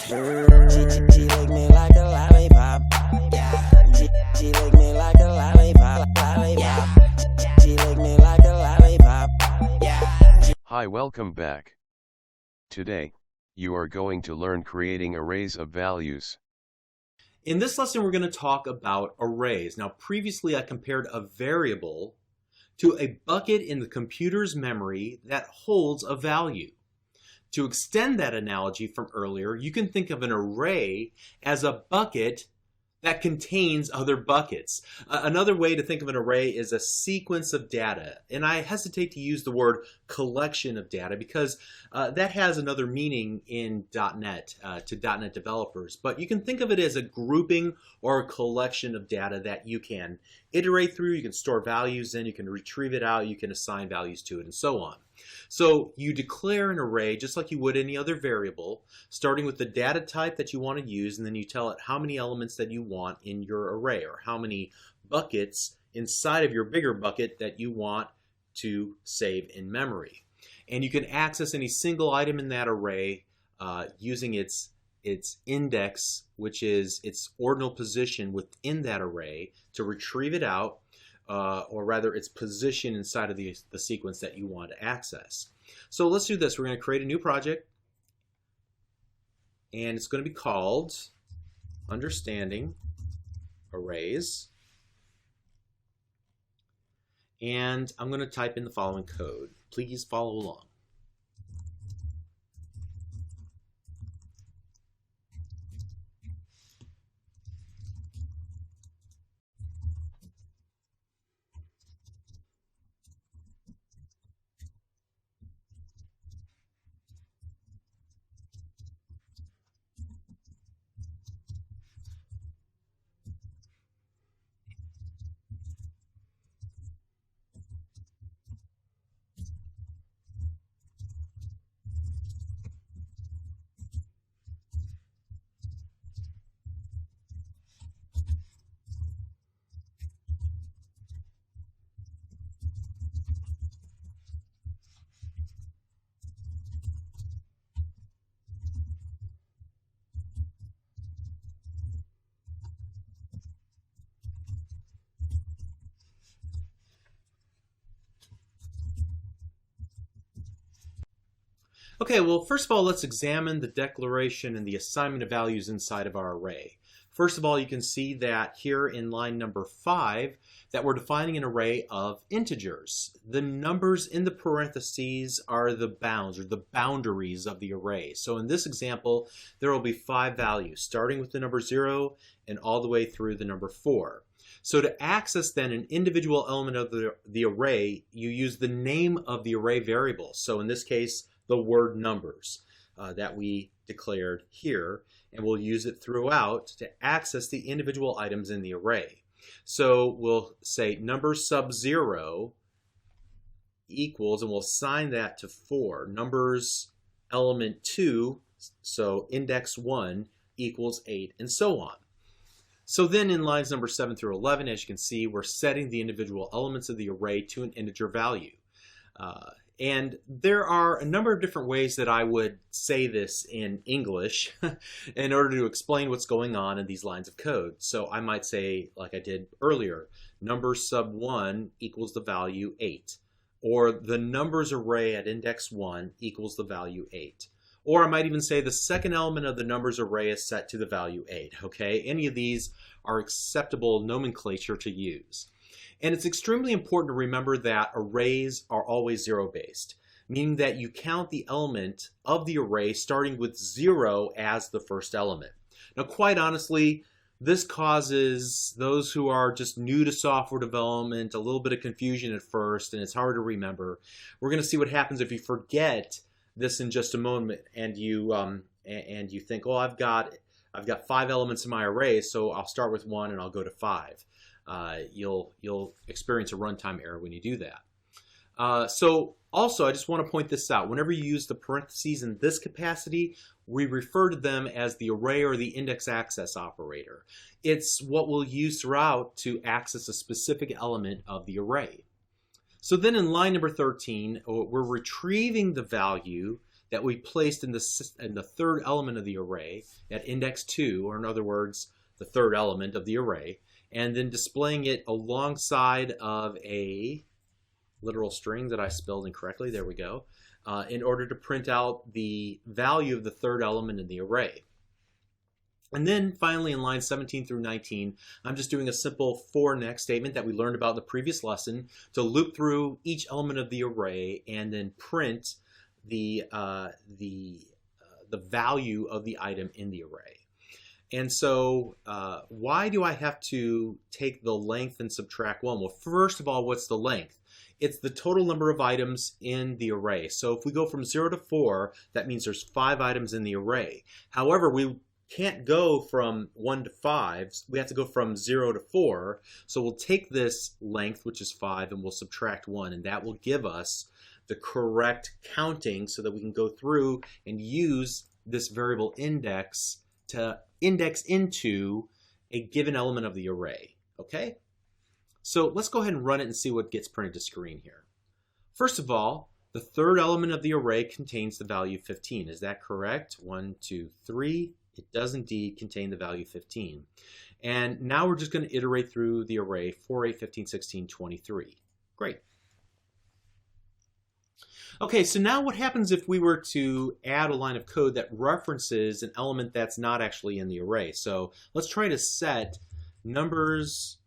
She lick me like a lollipop. She lick me like a lollipop. She lick me like a lollipop. Hi, welcome back. Today, you are going to learn creating arrays of values. In this lesson, we're going to talk about arrays. Now, previously I compared a variable to a bucket in the computer's memory that holds a value. To extend that analogy from earlier, you can think of an array as a bucket that contains other buckets. Another way to think of an array is a sequence of data. And I hesitate to use the word collection of data because that has another meaning in .NET to .NET developers. But you can think of it as a grouping or a collection of data that you can iterate through. You can store values in, you can retrieve it out, you can assign values to it, and so on. So you declare an array just like you would any other variable, starting with the data type that you want to use, and then you tell it how many elements that you want in your array, or how many buckets inside of your bigger bucket that you want to save in memory. And you can access any single item in that array using its index, which is its ordinal position within that array, to retrieve it out, or rather its position inside of the sequence that you want to access. So let's do this. We're going to create a new project, and it's going to be called Understanding Arrays. And I'm going to type in the following code. Please follow along. Okay, well, first of all, let's examine the declaration and the assignment of values inside of our array. First of all, you can see that here in line number 5 that we're defining an array of integers. The numbers in the parentheses are the bounds or the boundaries of the array. So in this example, there will be 5 values, starting with the number 0 and all the way through the number 4. So to access then an individual element of the array, you use the name of the array variable. So in this case, the word numbers that we declared here, and we'll use it throughout to access the individual items in the array. So we'll say number sub 0 equals, and we'll assign that to 4. Numbers element 2, so index 1 equals 8, and so on. So then in lines number 7 through 11, as you can see, we're setting the individual elements of the array to an integer value. And there are a number of different ways that I would say this in English in order to explain what's going on in these lines of code. So I might say, like I did earlier, number sub 1 equals the value 8. Or the numbers array at index 1 equals the value 8. Or I might even say the second element of the numbers array is set to the value 8. Okay, any of these are acceptable nomenclature to use. And it's extremely important to remember that arrays are always zero-based, meaning that you count the element of the array starting with 0 as the first element. Now, quite honestly, this causes those who are just new to software development a little bit of confusion at first, and it's hard to remember. We're going to see what happens if you forget this in just a moment, and you think, oh, I've got 5 elements in my array, so I'll start with 1 and I'll go to 5. You'll experience a runtime error when you do that. So also, I just want to point this out. Whenever you use the parentheses in this capacity, we refer to them as the array or the index access operator. It's what we'll use throughout to access a specific element of the array. So then in line number 13, we're retrieving the value that we placed in the third element of the array at index 2, or in other words, the third element of the array, and then displaying it alongside of a literal string that I spelled incorrectly, there we go, in order to print out the value of the third element in the array. And then finally in lines 17 through 19, I'm just doing a simple for next statement that we learned about in the previous lesson to loop through each element of the array and then print the value of the item in the array. And so why do I have to take the length and subtract 1? Well, first of all, what's the length? It's the total number of items in the array. So if we go from 0 to 4, that means there's 5 items in the array. However, we can't go from 1 to 5. We have to go from 0 to 4. So we'll take this length, which is 5, and we'll subtract 1, and that will give us the correct counting so that we can go through and use this variable index to index into a given element of the array. Okay? So let's go ahead and run it and see what gets printed to screen here. First of all, the third element of the array contains the value 15. Is that correct? 1, 2, 3. It does indeed contain the value 15. And now we're just going to iterate through the array 4, 8, 15, 16, 23. Great. Okay, so now what happens if we were to add a line of code that references an element that's not actually in the array? So let's try to set numbers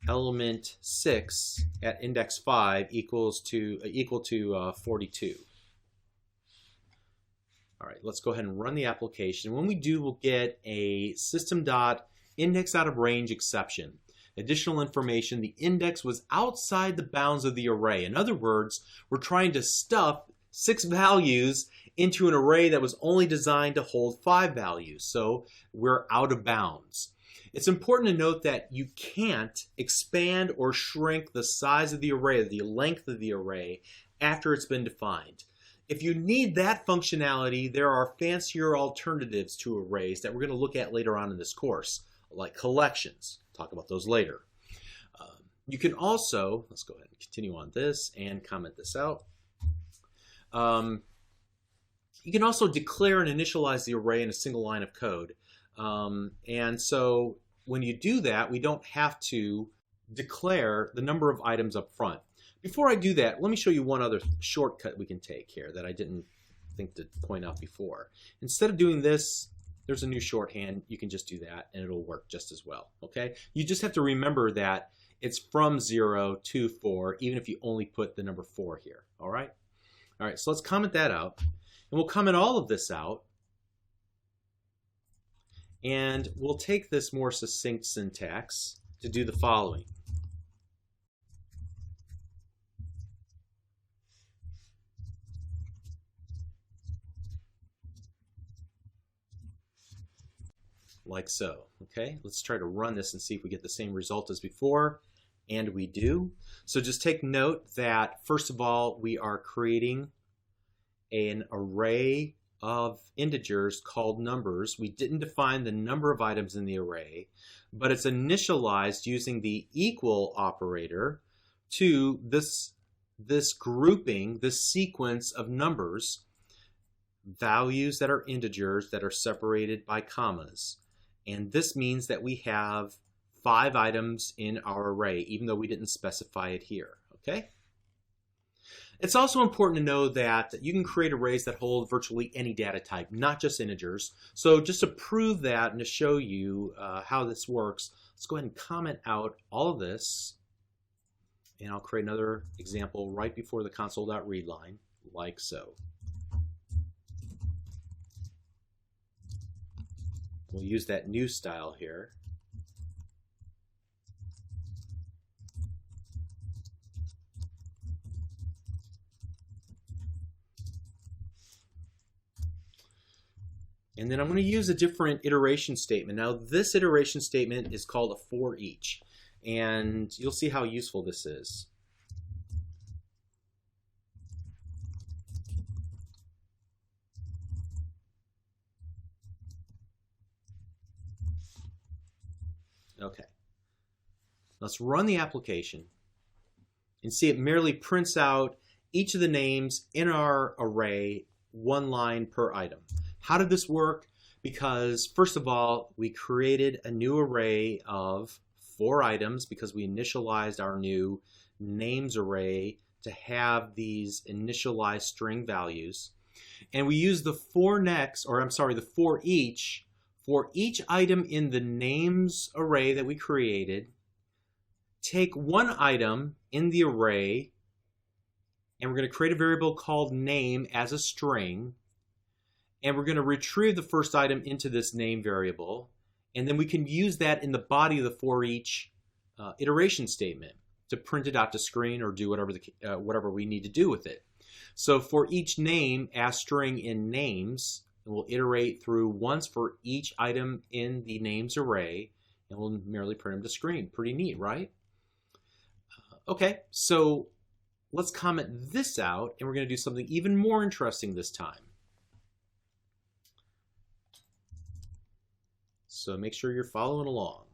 element 6 at index 5 equal to 42. All right, let's go ahead and run the application. When we do, we'll get a system.index_out-of-range exception. Additional information, the index was outside the bounds of the array. In other words, we're trying to stuff 6 values into an array that was only designed to hold 5 values. So we're out of bounds. It's important to note that you can't expand or shrink the size of the array, the length of the array, after it's been defined. If you need that functionality, there are fancier alternatives to arrays that we're going to look at later on in this course, like collections. Talk about those later. You can also, let's go ahead and continue on this and comment this out. You can also declare and initialize the array in a single line of code. And so when you do that, we don't have to declare the number of items up front. Before I do that, let me show you one other shortcut we can take here that I didn't think to point out before. Instead of doing this, there's a new shorthand. You can just do that and it'll work just as well. Okay? You just have to remember that it's from 0 to 4, even if you only put the number 4 here. All right? All right, so let's comment that out. And we'll comment all of this out. And we'll take this more succinct syntax to do the following. Like so. Okay, let's try to run this and see if we get the same result as before, and we do. So just take note that first of all, we are creating an array of integers called numbers. We didn't define the number of items in the array, but it's initialized using the equal operator to this grouping, this sequence of numbers, values that are integers that are separated by commas. And this means that we have 5 items in our array, even though we didn't specify it here, okay? It's also important to know that you can create arrays that hold virtually any data type, not just integers. So just to prove that and to show you how this works, let's go ahead and comment out all of this. And I'll create another example right before the console.read line, like so. We'll use that new style here. And then I'm going to use a different iteration statement. Now this iteration statement is called a for each, and you'll see how useful this is. Okay, let's run the application and see it merely prints out each of the names in our array one line per item. How did this work? Because first of all, we created a new array of 4 items because we initialized our new names array to have these initialized string values. And we use the the for each item in the names array that we created. Take one item in the array, and we're going to create a variable called name as a string, and we're going to retrieve the first item into this name variable, and then we can use that in the body of the for each iteration statement to print it out to screen or do whatever we need to do with it. So for each name as string in names, we'll iterate through once for each item in the names array, and we'll merely print them to screen. Pretty neat, right? Okay, so let's comment this out, and we're going to do something even more interesting this time. So make sure you're following along.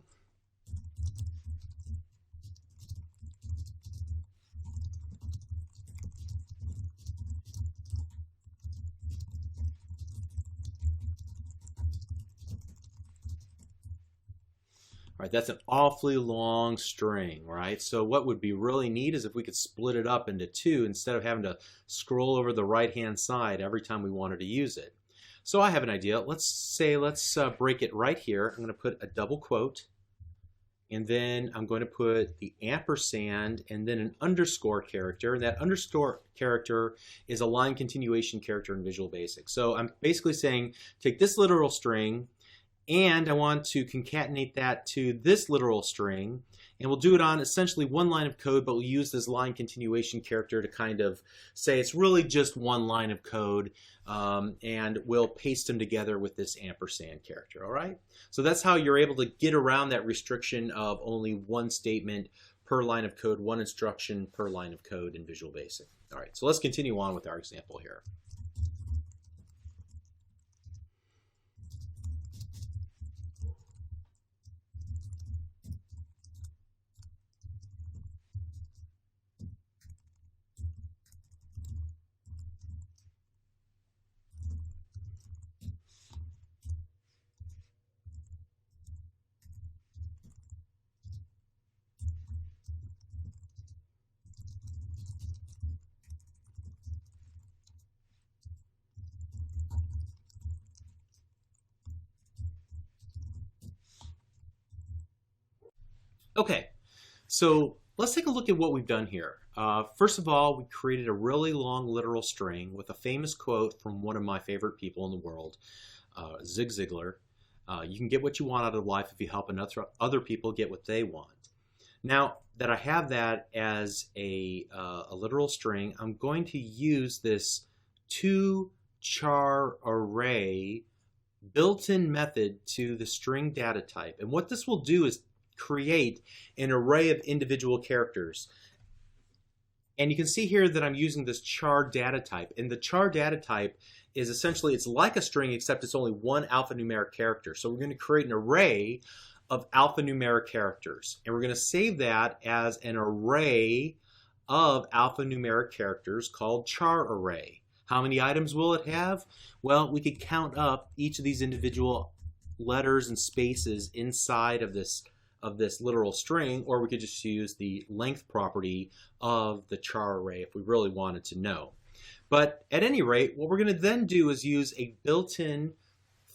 All right, that's an awfully long string, right? So what would be really neat is if we could split it up into 2 instead of having to scroll over the right-hand side every time we wanted to use it. So I have an idea. Let's break it right here. I'm going to put a double quote, and then I'm going to put the ampersand and then an underscore character. And that underscore character is a line continuation character in Visual Basic. So I'm basically saying take this literal string, and I want to concatenate that to this literal string, and we'll do it on essentially one line of code, but we'll use this line continuation character to kind of say it's really just one line of code, and we'll paste them together with this ampersand character, all right? So that's how you're able to get around that restriction of only one statement per line of code, one instruction per line of code in Visual Basic. All right, so let's continue on with our example here. Okay, so let's take a look at what we've done here. First of all, we created a really long literal string with a famous quote from one of my favorite people in the world, Zig Ziglar. You can get what you want out of life if you help other people get what they want. Now that I have that as a literal string, I'm going to use this toChar array built-in method to the string data type. And what this will do is create an array of individual characters. And you can see here that I'm using this char data type. And the char data type is essentially, it's like a string except it's only one alphanumeric character. So we're going to create an array of alphanumeric characters. And we're going to save that as an array of alphanumeric characters called char array. How many items will it have? Well, we could count up each of these individual letters and spaces inside of this literal string, or we could just use the length property of the char array if we really wanted to know. But at any rate, what we're going to then do is use a built-in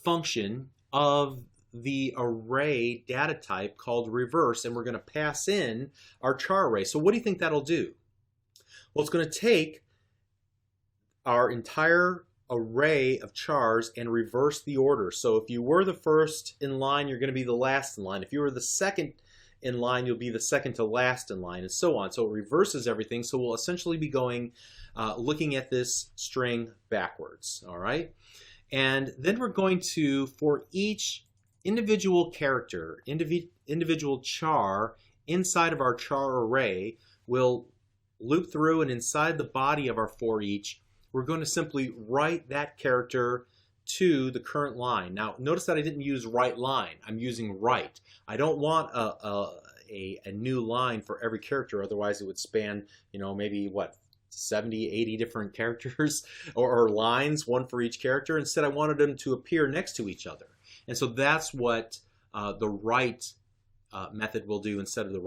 function of the array data type called reverse, and we're going to pass in our char array. So what do you think that'll do? Well, it's going to take our entire array of chars and reverse the order. So if you were the first in line, you're going to be the last in line. If you were the second in line, you'll be the second to last in line, and so on. So it reverses everything. So we'll essentially be going, looking at this string backwards, all right? And then we're going to, for each individual character, individual char inside of our char array, we'll loop through, and inside the body of our for each, we're going to simply write that character to the current line. Now, notice that I didn't use write line. I'm using write. I don't want a new line for every character, otherwise it would span, maybe what, 70, 80 different characters or lines, one for each character. Instead, I wanted them to appear next to each other. And so that's what the right method will do instead of the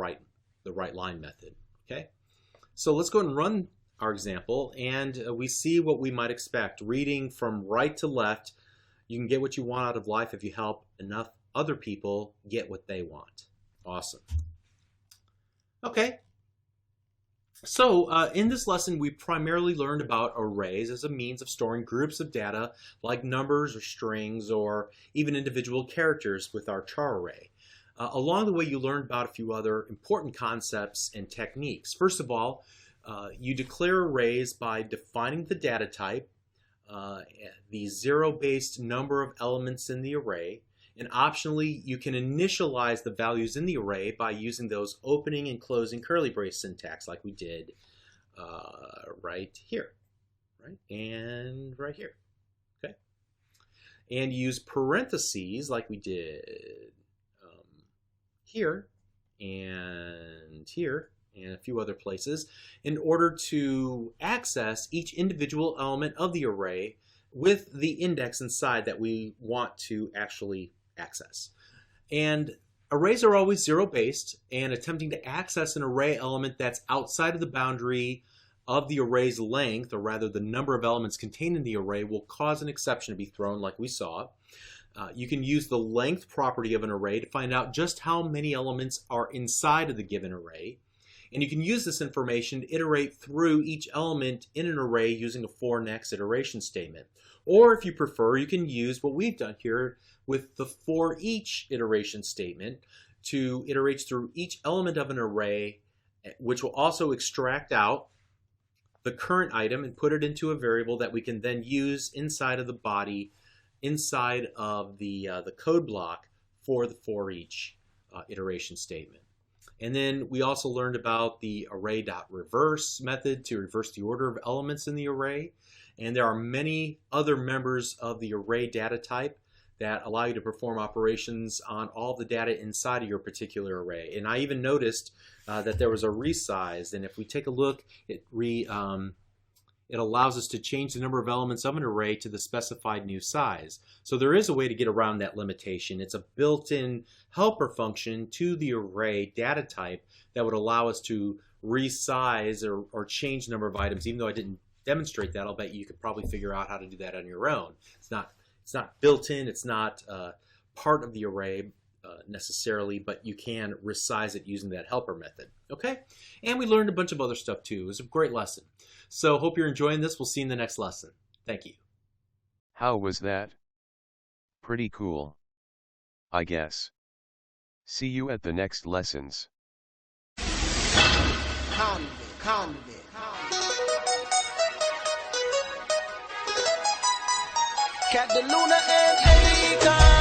right line method. Okay, so let's go ahead and run our example, and we see what we might expect. Reading from right to left, you can get what you want out of life if you help enough other people get what they want. Awesome. Okay, so in this lesson, we primarily learned about arrays as a means of storing groups of data like numbers or strings or even individual characters with our char array. Along the way, you learned about a few other important concepts and techniques. First of all, you declare arrays by defining the data type, the zero-based number of elements in the array, and optionally, you can initialize the values in the array by using those opening and closing curly brace syntax like we did right here, right? And right here, okay? And use parentheses like we did here and here and a few other places in order to access each individual element of the array with the index inside that we want to actually access. And arrays are always zero-based, and attempting to access an array element that's outside of the boundary of the array's length, or rather the number of elements contained in the array, will cause an exception to be thrown like we saw. You can use the length property of an array to find out just how many elements are inside of the given array. And you can use this information to iterate through each element in an array using a for next iteration statement. Or if you prefer, you can use what we've done here with the for each iteration statement to iterate through each element of an array, which will also extract out the current item and put it into a variable that we can then use inside of the body, inside of the code block for the for each iteration statement. And then we also learned about the array.reverse method to reverse the order of elements in the array. And there are many other members of the array data type that allow you to perform operations on all the data inside of your particular array. And I even noticed that there was a resize. And if we take a look, it allows us to change the number of elements of an array to the specified new size. So there is a way to get around that limitation. It's a built-in helper function to the array data type that would allow us to resize or change the number of items. Even though I didn't demonstrate that, I'll bet you could probably figure out how to do that on your own. It's not built in, it's not part of the array necessarily, but you can resize it using that helper method. Okay? And we learned a bunch of other stuff too. It was a great lesson. So hope you're enjoying this. We'll see you in the next lesson. Thank you. How was that? Pretty cool, I guess. See you at the next lessons. Cat the Luna and Akon.